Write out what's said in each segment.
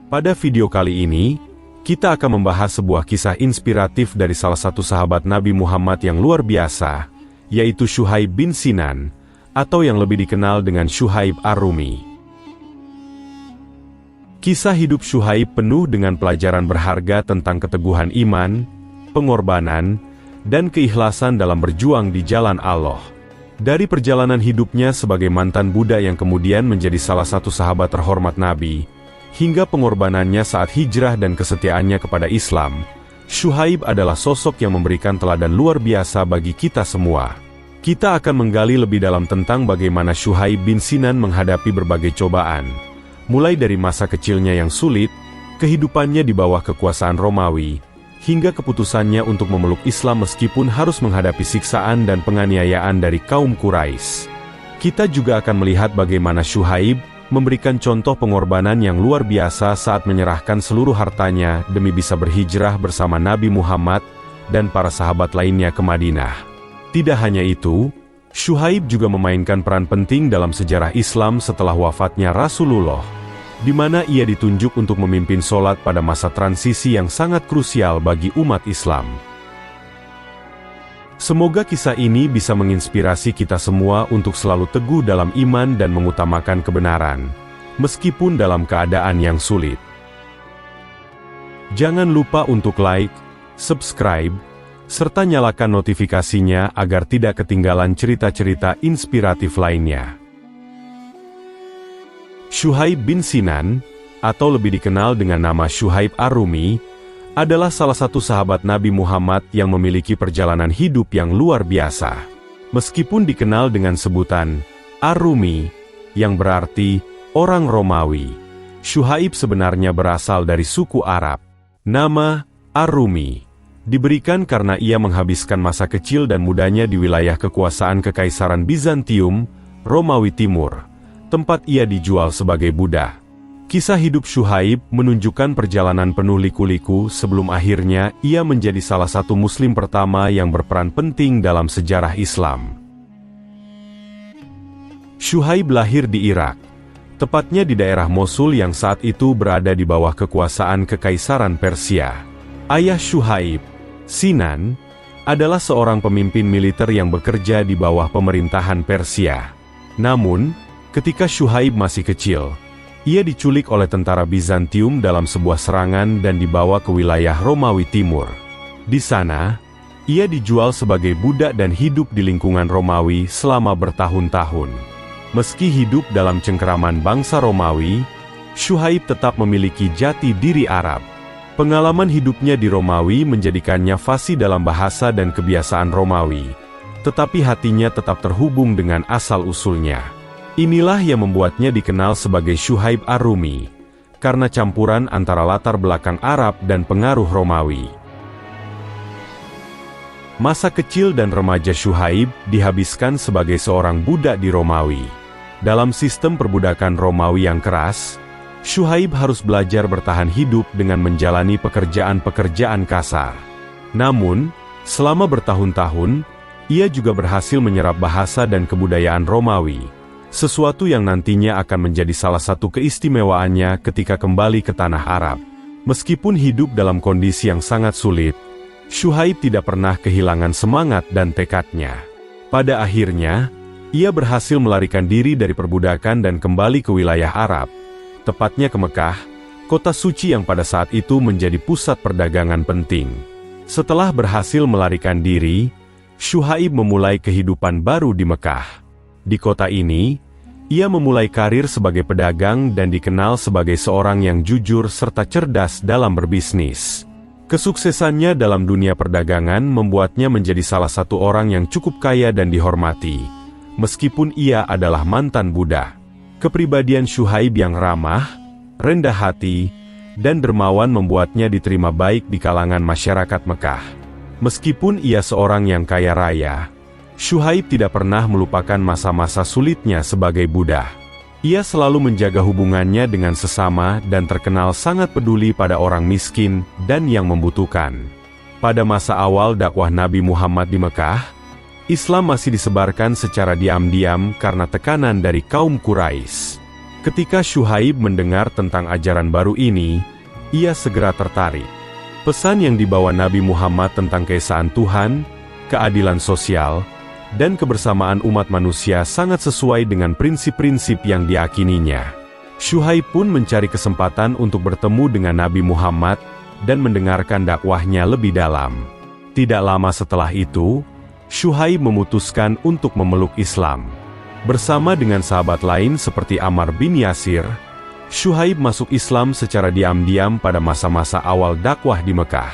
Pada video kali ini, kita akan membahas sebuah kisah inspiratif dari salah satu sahabat Nabi Muhammad yang luar biasa, yaitu Syuhaib bin Sinan, atau yang lebih dikenal dengan Syuhaib Ar-Rumi. Kisah hidup Syuhaib penuh dengan pelajaran berharga tentang keteguhan iman, pengorbanan, dan keikhlasan dalam berjuang di jalan Allah. Dari perjalanan hidupnya sebagai mantan budak yang kemudian menjadi salah satu sahabat terhormat Nabi, hingga pengorbanannya saat hijrah dan kesetiaannya kepada Islam, Syuhaib adalah sosok yang memberikan teladan luar biasa bagi kita semua. Kita akan menggali lebih dalam tentang bagaimana Syuhaib bin Sinan menghadapi berbagai cobaan, mulai dari masa kecilnya yang sulit, kehidupannya di bawah kekuasaan Romawi, hingga keputusannya untuk memeluk Islam meskipun harus menghadapi siksaan dan penganiayaan dari kaum Quraisy. Kita juga akan melihat bagaimana Syuhaib memberikan contoh pengorbanan yang luar biasa saat menyerahkan seluruh hartanya demi bisa berhijrah bersama Nabi Muhammad dan para sahabat lainnya ke Madinah. Tidak hanya itu, Syuhaib juga memainkan peran penting dalam sejarah Islam setelah wafatnya Rasulullah, di mana ia ditunjuk untuk memimpin sholat pada masa transisi yang sangat krusial bagi umat Islam. Semoga kisah ini bisa menginspirasi kita semua untuk selalu teguh dalam iman dan mengutamakan kebenaran, meskipun dalam keadaan yang sulit. Jangan lupa untuk like, subscribe, serta nyalakan notifikasinya agar tidak ketinggalan cerita-cerita inspiratif lainnya. Syuhaib bin Sinan, atau lebih dikenal dengan nama Syuhaib Ar-Rumi, adalah salah satu sahabat Nabi Muhammad yang memiliki perjalanan hidup yang luar biasa. Meskipun dikenal dengan sebutan Ar-Rumi, yang berarti orang Romawi, Syuhaib sebenarnya berasal dari suku Arab. Nama Ar-Rumi diberikan karena ia menghabiskan masa kecil dan mudanya di wilayah kekuasaan Kekaisaran Bizantium, Romawi Timur, tempat ia dijual sebagai budak. Kisah hidup Syuhaib menunjukkan perjalanan penuh liku-liku sebelum akhirnya ia menjadi salah satu muslim pertama yang berperan penting dalam sejarah Islam. Syuhaib lahir di Irak, tepatnya di daerah Mosul yang saat itu berada di bawah kekuasaan Kekaisaran Persia. Ayah Syuhaib, Sinan, adalah seorang pemimpin militer yang bekerja di bawah pemerintahan Persia. Namun, ketika Syuhaib masih kecil, ia diculik oleh tentara Bizantium dalam sebuah serangan dan dibawa ke wilayah Romawi Timur. Di sana, ia dijual sebagai budak dan hidup di lingkungan Romawi selama bertahun-tahun. Meski hidup dalam cengkeraman bangsa Romawi, Syuhaib tetap memiliki jati diri Arab. Pengalaman hidupnya di Romawi menjadikannya fasih dalam bahasa dan kebiasaan Romawi, tetapi hatinya tetap terhubung dengan asal-usulnya. Inilah yang membuatnya dikenal sebagai Syuhaib Ar-Rumi, karena campuran antara latar belakang Arab dan pengaruh Romawi. Masa kecil dan remaja Syuhaib dihabiskan sebagai seorang budak di Romawi. Dalam sistem perbudakan Romawi yang keras, Syuhaib harus belajar bertahan hidup dengan menjalani pekerjaan-pekerjaan kasar. Namun, selama bertahun-tahun, ia juga berhasil menyerap bahasa dan kebudayaan Romawi, sesuatu yang nantinya akan menjadi salah satu keistimewaannya ketika kembali ke tanah Arab. Meskipun hidup dalam kondisi yang sangat sulit, Syuhaib tidak pernah kehilangan semangat dan tekadnya. Pada akhirnya, ia berhasil melarikan diri dari perbudakan dan kembali ke wilayah Arab, tepatnya ke Mekah, kota suci yang pada saat itu menjadi pusat perdagangan penting. Setelah berhasil melarikan diri, Syuhaib memulai kehidupan baru di Mekah. Di kota ini, ia memulai karir sebagai pedagang dan dikenal sebagai seorang yang jujur serta cerdas dalam berbisnis. Kesuksesannya dalam dunia perdagangan membuatnya menjadi salah satu orang yang cukup kaya dan dihormati, meskipun ia adalah mantan budak. Kepribadian Syuhaib yang ramah, rendah hati, dan dermawan membuatnya diterima baik di kalangan masyarakat Mekah. Meskipun ia seorang yang kaya raya, Syuhaib tidak pernah melupakan masa-masa sulitnya sebagai budak. Ia selalu menjaga hubungannya dengan sesama dan terkenal sangat peduli pada orang miskin dan yang membutuhkan. Pada masa awal dakwah Nabi Muhammad di Mekah, Islam masih disebarkan secara diam-diam karena tekanan dari kaum Quraisy. Ketika Syuhaib mendengar tentang ajaran baru ini, ia segera tertarik. Pesan yang dibawa Nabi Muhammad tentang keesaan Tuhan, keadilan sosial, dan kebersamaan umat manusia sangat sesuai dengan prinsip-prinsip yang diyakininya. Syuhaib pun mencari kesempatan untuk bertemu dengan Nabi Muhammad dan mendengarkan dakwahnya lebih dalam. Tidak lama setelah itu, Syuhaib memutuskan untuk memeluk Islam. Bersama dengan sahabat lain seperti Ammar bin Yasir, Syuhaib masuk Islam secara diam-diam pada masa-masa awal dakwah di Mekah.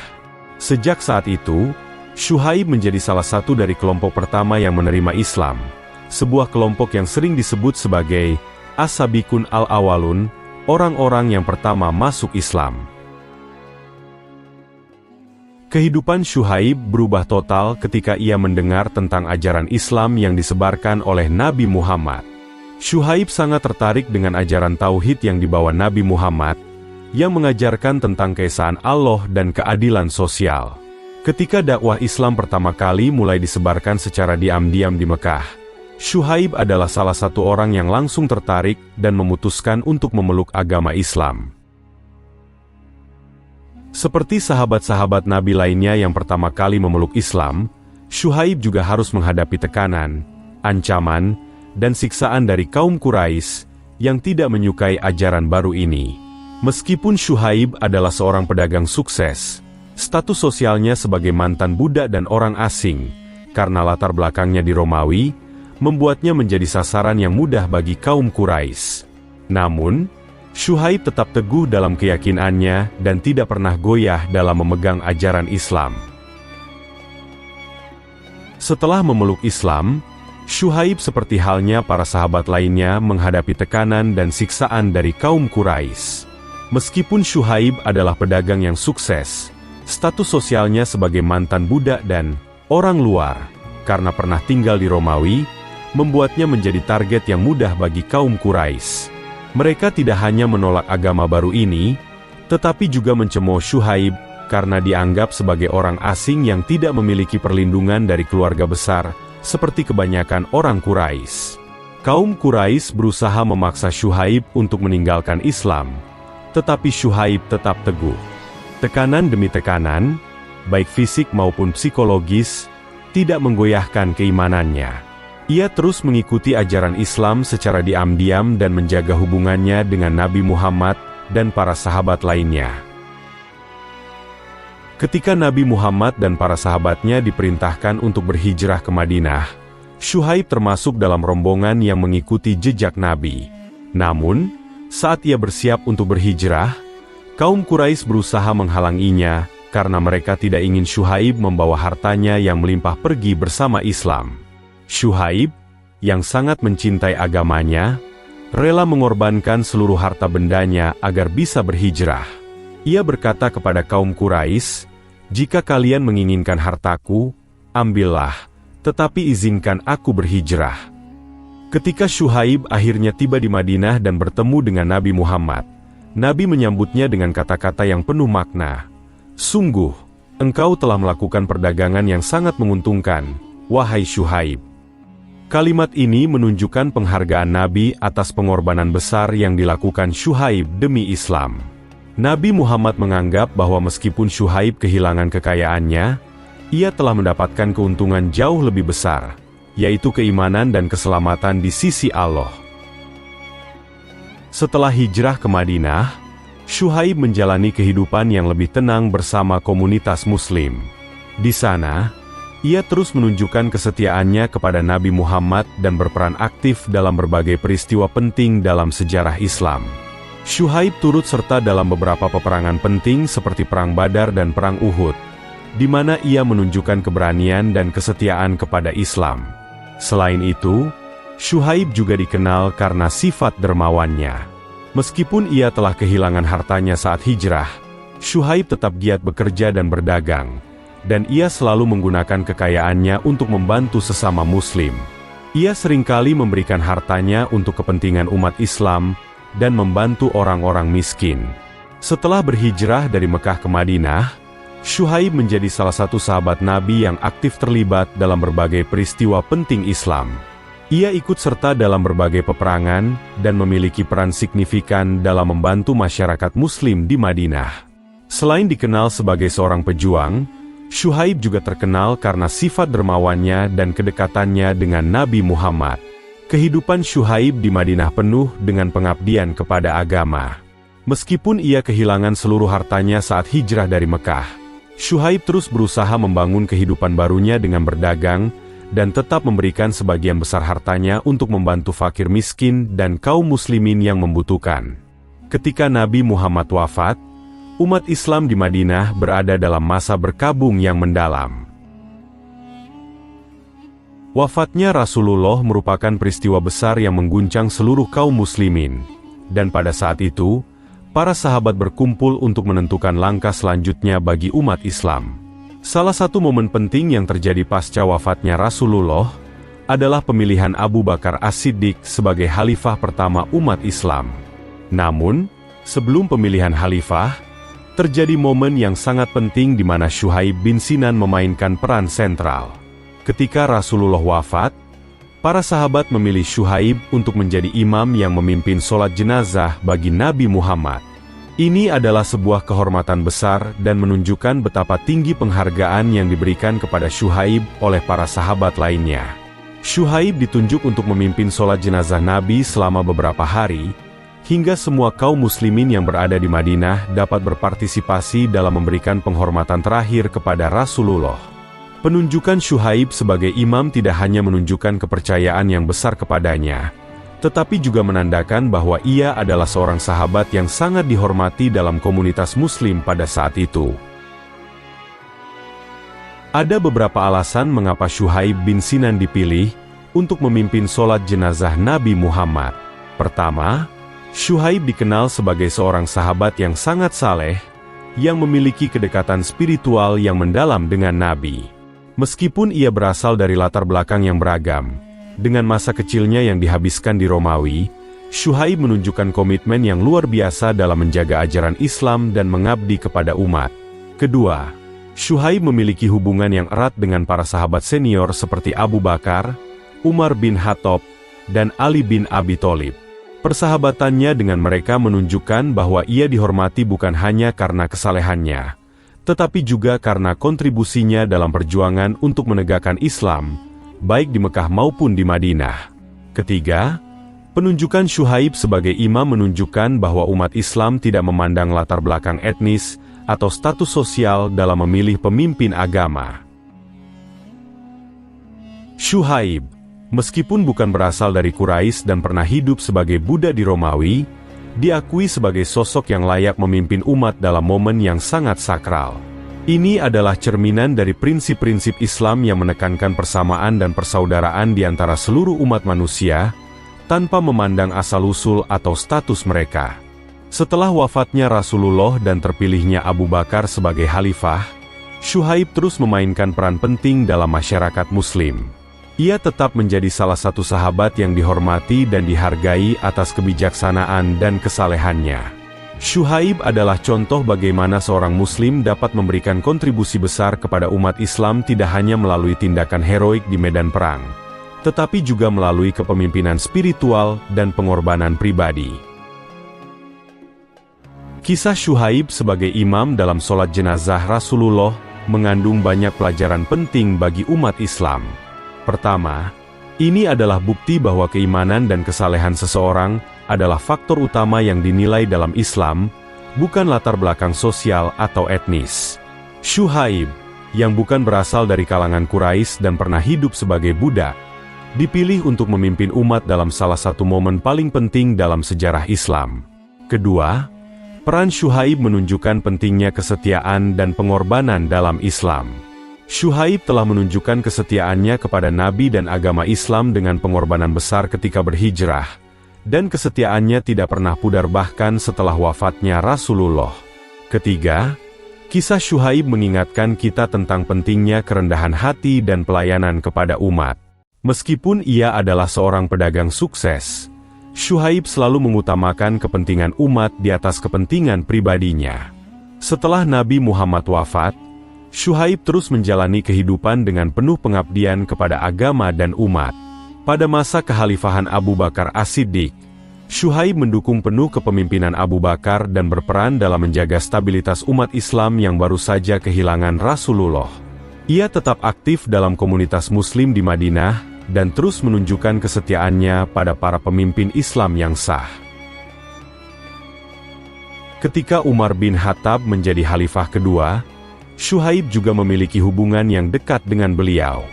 Sejak saat itu, Syuhaib menjadi salah satu dari kelompok pertama yang menerima Islam, sebuah kelompok yang sering disebut sebagai As-Sabiqun al-Awwalun, orang-orang yang pertama masuk Islam. Kehidupan Syuhaib berubah total ketika ia mendengar tentang ajaran Islam yang disebarkan oleh Nabi Muhammad. Syuhaib sangat tertarik dengan ajaran tauhid yang dibawa Nabi Muhammad, yang mengajarkan tentang keesaan Allah dan keadilan sosial. Ketika dakwah Islam pertama kali mulai disebarkan secara diam-diam di Mekah, Syuhaib adalah salah satu orang yang langsung tertarik dan memutuskan untuk memeluk agama Islam. Seperti sahabat-sahabat Nabi lainnya yang pertama kali memeluk Islam, Syuhaib juga harus menghadapi tekanan, ancaman, dan siksaan dari kaum Quraisy yang tidak menyukai ajaran baru ini. Meskipun Syuhaib adalah seorang pedagang sukses, status sosialnya sebagai mantan budak dan orang asing, karena latar belakangnya di Romawi, membuatnya menjadi sasaran yang mudah bagi kaum Quraisy. Namun, Syuhaib tetap teguh dalam keyakinannya dan tidak pernah goyah dalam memegang ajaran Islam. Setelah memeluk Islam, Syuhaib seperti halnya para sahabat lainnya menghadapi tekanan dan siksaan dari kaum Quraisy. Meskipun Syuhaib adalah pedagang yang sukses, status sosialnya sebagai mantan budak dan orang luar, karena pernah tinggal di Romawi, membuatnya menjadi target yang mudah bagi kaum Quraisy. Mereka tidak hanya menolak agama baru ini, tetapi juga mencemooh Syuhaib karena dianggap sebagai orang asing yang tidak memiliki perlindungan dari keluarga besar, seperti kebanyakan orang Quraisy. Kaum Quraisy berusaha memaksa Syuhaib untuk meninggalkan Islam, tetapi Syuhaib tetap teguh. Tekanan demi tekanan, baik fisik maupun psikologis, tidak menggoyahkan keimanannya. Ia terus mengikuti ajaran Islam secara diam-diam dan menjaga hubungannya dengan Nabi Muhammad dan para sahabat lainnya. Ketika Nabi Muhammad dan para sahabatnya diperintahkan untuk berhijrah ke Madinah, Syuhaib termasuk dalam rombongan yang mengikuti jejak Nabi. Namun, saat ia bersiap untuk berhijrah, kaum Quraisy berusaha menghalanginya karena mereka tidak ingin Syuhaib membawa hartanya yang melimpah pergi bersama Islam. Syuhaib, yang sangat mencintai agamanya, rela mengorbankan seluruh harta bendanya agar bisa berhijrah. Ia berkata kepada kaum Quraisy, "Jika kalian menginginkan hartaku, ambillah, tetapi izinkan aku berhijrah." Ketika Syuhaib akhirnya tiba di Madinah dan bertemu dengan Nabi Muhammad, Nabi menyambutnya dengan kata-kata yang penuh makna. "Sungguh, engkau telah melakukan perdagangan yang sangat menguntungkan, wahai Syuhaib." Kalimat ini menunjukkan penghargaan Nabi atas pengorbanan besar yang dilakukan Syuhaib demi Islam. Nabi Muhammad menganggap bahwa meskipun Syuhaib kehilangan kekayaannya, ia telah mendapatkan keuntungan jauh lebih besar, yaitu keimanan dan keselamatan di sisi Allah. Setelah hijrah ke Madinah, Syuhaib menjalani kehidupan yang lebih tenang bersama komunitas Muslim. Di sana, ia terus menunjukkan kesetiaannya kepada Nabi Muhammad dan berperan aktif dalam berbagai peristiwa penting dalam sejarah Islam. Syuhaib turut serta dalam beberapa peperangan penting seperti Perang Badar dan Perang Uhud, di mana ia menunjukkan keberanian dan kesetiaan kepada Islam. Selain itu, Syuhaib juga dikenal karena sifat dermawannya. Meskipun ia telah kehilangan hartanya saat hijrah, Syuhaib tetap giat bekerja dan berdagang, dan ia selalu menggunakan kekayaannya untuk membantu sesama Muslim. Ia seringkali memberikan hartanya untuk kepentingan umat Islam dan membantu orang-orang miskin. Setelah berhijrah dari Mekah ke Madinah, Syuhaib menjadi salah satu sahabat Nabi yang aktif terlibat dalam berbagai peristiwa penting Islam. Ia ikut serta dalam berbagai peperangan dan memiliki peran signifikan dalam membantu masyarakat Muslim di Madinah. Selain dikenal sebagai seorang pejuang, Syuhaib juga terkenal karena sifat dermawannya dan kedekatannya dengan Nabi Muhammad. Kehidupan Syuhaib di Madinah penuh dengan pengabdian kepada agama. Meskipun ia kehilangan seluruh hartanya saat hijrah dari Mekah, Syuhaib terus berusaha membangun kehidupan barunya dengan berdagang dan tetap memberikan sebagian besar hartanya untuk membantu fakir miskin dan kaum muslimin yang membutuhkan. Ketika Nabi Muhammad wafat, umat Islam di Madinah berada dalam masa berkabung yang mendalam. Wafatnya Rasulullah merupakan peristiwa besar yang mengguncang seluruh kaum muslimin, dan pada saat itu, para sahabat berkumpul untuk menentukan langkah selanjutnya bagi umat Islam. Salah satu momen penting yang terjadi pasca wafatnya Rasulullah adalah pemilihan Abu Bakar As-Siddiq sebagai khalifah pertama umat Islam. Namun, sebelum pemilihan khalifah, terjadi momen yang sangat penting di mana Syuhaib bin Sinan memainkan peran sentral. Ketika Rasulullah wafat, para sahabat memilih Syuhaib untuk menjadi imam yang memimpin sholat jenazah bagi Nabi Muhammad. Ini adalah sebuah kehormatan besar dan menunjukkan betapa tinggi penghargaan yang diberikan kepada Syuhaib oleh para sahabat lainnya. Syuhaib ditunjuk untuk memimpin sholat jenazah Nabi selama beberapa hari, hingga semua kaum muslimin yang berada di Madinah dapat berpartisipasi dalam memberikan penghormatan terakhir kepada Rasulullah. Penunjukan Syuhaib sebagai imam tidak hanya menunjukkan kepercayaan yang besar kepadanya, tetapi juga menandakan bahwa ia adalah seorang sahabat yang sangat dihormati dalam komunitas Muslim pada saat itu. Ada beberapa alasan mengapa Syuhaib bin Sinan dipilih untuk memimpin sholat jenazah Nabi Muhammad. Pertama, Syuhaib dikenal sebagai seorang sahabat yang sangat saleh, yang memiliki kedekatan spiritual yang mendalam dengan Nabi. Meskipun ia berasal dari latar belakang yang beragam, dengan masa kecilnya yang dihabiskan di Romawi, Syuhaib menunjukkan komitmen yang luar biasa dalam menjaga ajaran Islam dan mengabdi kepada umat. Kedua, Syuhaib memiliki hubungan yang erat dengan para sahabat senior seperti Abu Bakar, Umar bin Khattab, dan Ali bin Abi Thalib. Persahabatannya dengan mereka menunjukkan bahwa ia dihormati bukan hanya karena kesalehannya, tetapi juga karena kontribusinya dalam perjuangan untuk menegakkan Islam, baik di Mekah maupun di Madinah. Ketiga, penunjukan Syuhaib sebagai imam menunjukkan bahwa umat Islam tidak memandang latar belakang etnis atau status sosial dalam memilih pemimpin agama. Syuhaib, meskipun bukan berasal dari Quraisy dan pernah hidup sebagai budak di Romawi, diakui sebagai sosok yang layak memimpin umat dalam momen yang sangat sakral. Ini adalah cerminan dari prinsip-prinsip Islam yang menekankan persamaan dan persaudaraan di antara seluruh umat manusia, tanpa memandang asal-usul atau status mereka. Setelah wafatnya Rasulullah dan terpilihnya Abu Bakar sebagai khalifah, Syuhaib terus memainkan peran penting dalam masyarakat Muslim. Ia tetap menjadi salah satu sahabat yang dihormati dan dihargai atas kebijaksanaan dan kesalehannya. Syuhaib adalah contoh bagaimana seorang Muslim dapat memberikan kontribusi besar kepada umat Islam tidak hanya melalui tindakan heroik di medan perang, tetapi juga melalui kepemimpinan spiritual dan pengorbanan pribadi. Kisah Syuhaib sebagai imam dalam sholat jenazah Rasulullah mengandung banyak pelajaran penting bagi umat Islam. Pertama, ini adalah bukti bahwa keimanan dan kesalehan seseorang adalah faktor utama yang dinilai dalam Islam, bukan latar belakang sosial atau etnis. Syuhaib, yang bukan berasal dari kalangan Quraisy dan pernah hidup sebagai budak, dipilih untuk memimpin umat dalam salah satu momen paling penting dalam sejarah Islam. Kedua, peran Syuhaib menunjukkan pentingnya kesetiaan dan pengorbanan dalam Islam. Syuhaib telah menunjukkan kesetiaannya kepada Nabi dan agama Islam dengan pengorbanan besar ketika berhijrah, dan kesetiaannya tidak pernah pudar bahkan setelah wafatnya Rasulullah. Ketiga, kisah Syuhaib mengingatkan kita tentang pentingnya kerendahan hati dan pelayanan kepada umat. Meskipun ia adalah seorang pedagang sukses, Syuhaib selalu mengutamakan kepentingan umat di atas kepentingan pribadinya. Setelah Nabi Muhammad wafat, Syuhaib terus menjalani kehidupan dengan penuh pengabdian kepada agama dan umat. Pada masa kekhalifahan Abu Bakar As-Siddiq, Syuhaib mendukung penuh kepemimpinan Abu Bakar dan berperan dalam menjaga stabilitas umat Islam yang baru saja kehilangan Rasulullah. Ia tetap aktif dalam komunitas Muslim di Madinah dan terus menunjukkan kesetiaannya pada para pemimpin Islam yang sah. Ketika Umar bin Khattab menjadi khalifah kedua, Syuhaib juga memiliki hubungan yang dekat dengan beliau.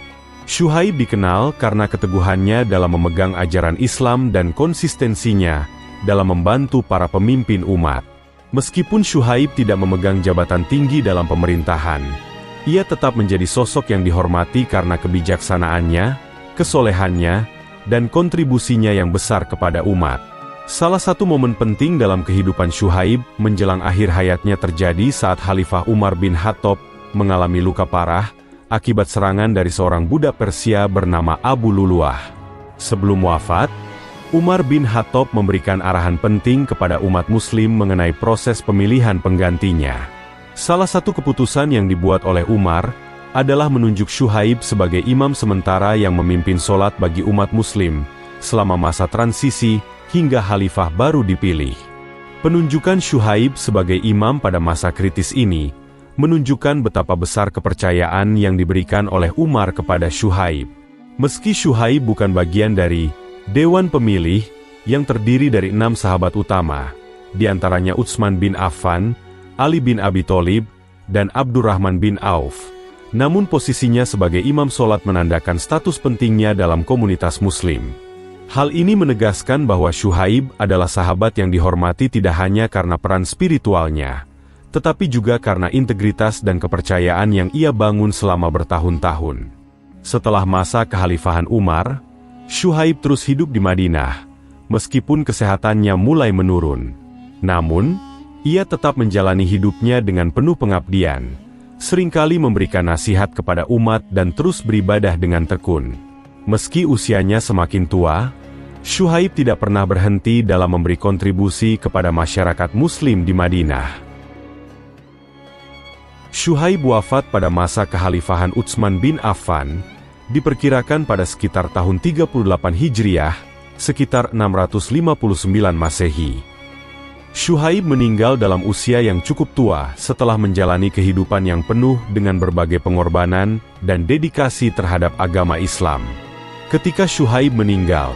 Syuhaib dikenal karena keteguhannya dalam memegang ajaran Islam dan konsistensinya dalam membantu para pemimpin umat. Meskipun Syuhaib tidak memegang jabatan tinggi dalam pemerintahan, ia tetap menjadi sosok yang dihormati karena kebijaksanaannya, kesolehannya, dan kontribusinya yang besar kepada umat. Salah satu momen penting dalam kehidupan Syuhaib menjelang akhir hayatnya terjadi saat Khalifah Umar bin Khattab mengalami luka parah akibat serangan dari seorang budak Persia bernama Abu Luluah. Sebelum wafat, Umar bin Khattab memberikan arahan penting kepada umat Muslim mengenai proses pemilihan penggantinya. Salah satu keputusan yang dibuat oleh Umar adalah menunjuk Syuhaib sebagai imam sementara yang memimpin sholat bagi umat Muslim selama masa transisi hingga khalifah baru dipilih. Penunjukan Syuhaib sebagai imam pada masa kritis ini menunjukkan betapa besar kepercayaan yang diberikan oleh Umar kepada Syuhaib. Meski Syuhaib bukan bagian dari Dewan Pemilih yang terdiri dari 6 sahabat utama, di antaranya Utsman bin Affan, Ali bin Abi Thalib, dan Abdurrahman bin Auf, namun posisinya sebagai imam sholat menandakan status pentingnya dalam komunitas Muslim. Hal ini menegaskan bahwa Syuhaib adalah sahabat yang dihormati tidak hanya karena peran spiritualnya, tetapi juga karena integritas dan kepercayaan yang ia bangun selama bertahun-tahun. Setelah masa kekhalifahan Umar, Syuhaib terus hidup di Madinah, meskipun kesehatannya mulai menurun. Namun, ia tetap menjalani hidupnya dengan penuh pengabdian, seringkali memberikan nasihat kepada umat dan terus beribadah dengan tekun. Meski usianya semakin tua, Syuhaib tidak pernah berhenti dalam memberi kontribusi kepada masyarakat Muslim di Madinah. Syuhaib wafat pada masa kekhalifahan Utsman bin Affan, diperkirakan pada sekitar tahun 38 Hijriah, sekitar 659 Masehi. Syuhaib meninggal dalam usia yang cukup tua setelah menjalani kehidupan yang penuh dengan berbagai pengorbanan dan dedikasi terhadap agama Islam. Ketika Syuhaib meninggal,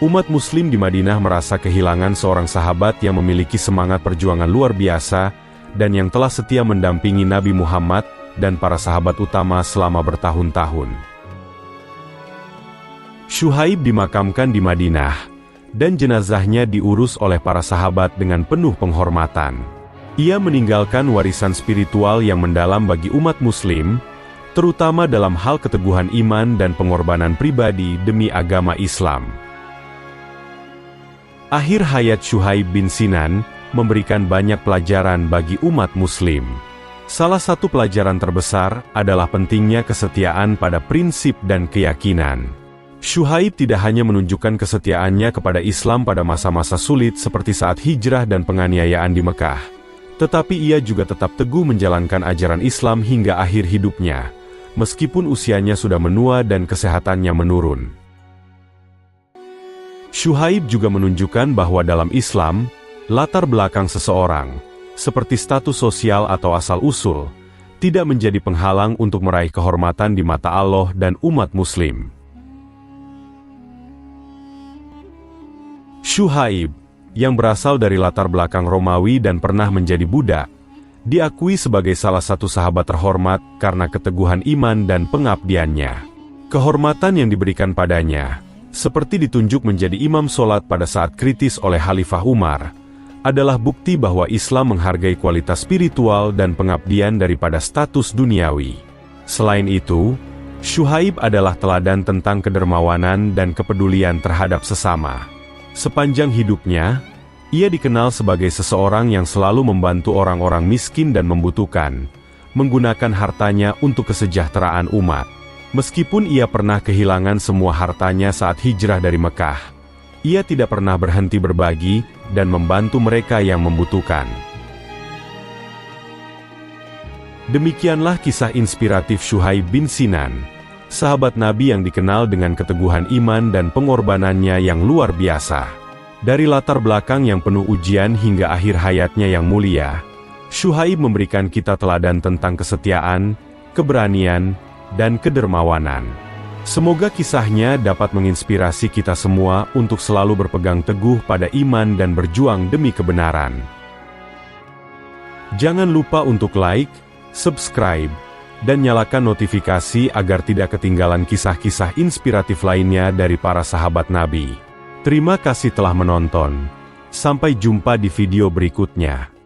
umat Muslim di Madinah merasa kehilangan seorang sahabat yang memiliki semangat perjuangan luar biasa dan yang telah setia mendampingi Nabi Muhammad dan para sahabat utama selama bertahun-tahun. Syuhaib dimakamkan di Madinah, dan jenazahnya diurus oleh para sahabat dengan penuh penghormatan. Ia meninggalkan warisan spiritual yang mendalam bagi umat Muslim, terutama dalam hal keteguhan iman dan pengorbanan pribadi demi agama Islam. Akhir hayat Syuhaib bin Sinan memberikan banyak pelajaran bagi umat Muslim. Salah satu pelajaran terbesar adalah pentingnya kesetiaan pada prinsip dan keyakinan. Syuhaib tidak hanya menunjukkan kesetiaannya kepada Islam pada masa-masa sulit seperti saat hijrah dan penganiayaan di Mekah, tetapi ia juga tetap teguh menjalankan ajaran Islam hingga akhir hidupnya, meskipun usianya sudah menua dan kesehatannya menurun. Syuhaib juga menunjukkan bahwa dalam Islam, latar belakang seseorang, seperti status sosial atau asal-usul, tidak menjadi penghalang untuk meraih kehormatan di mata Allah dan umat Muslim. Syuhaib, yang berasal dari latar belakang Romawi dan pernah menjadi budak, diakui sebagai salah satu sahabat terhormat karena keteguhan iman dan pengabdiannya. Kehormatan yang diberikan padanya, seperti ditunjuk menjadi imam sholat pada saat kritis oleh Khalifah Umar, adalah bukti bahwa Islam menghargai kualitas spiritual dan pengabdian daripada status duniawi. Selain itu, Syuhaib adalah teladan tentang kedermawanan dan kepedulian terhadap sesama. Sepanjang hidupnya, ia dikenal sebagai seseorang yang selalu membantu orang-orang miskin dan membutuhkan, menggunakan hartanya untuk kesejahteraan umat. Meskipun ia pernah kehilangan semua hartanya saat hijrah dari Mekah, ia tidak pernah berhenti berbagi dan membantu mereka yang membutuhkan. Demikianlah kisah inspiratif Syuhaib bin Sinan, sahabat Nabi yang dikenal dengan keteguhan iman dan pengorbanannya yang luar biasa. Dari latar belakang yang penuh ujian hingga akhir hayatnya yang mulia, Syuaib memberikan kita teladan tentang kesetiaan, keberanian, dan kedermawanan. Semoga kisahnya dapat menginspirasi kita semua untuk selalu berpegang teguh pada iman dan berjuang demi kebenaran. Jangan lupa untuk like, subscribe, dan nyalakan notifikasi agar tidak ketinggalan kisah-kisah inspiratif lainnya dari para sahabat Nabi. Terima kasih telah menonton. Sampai jumpa di video berikutnya.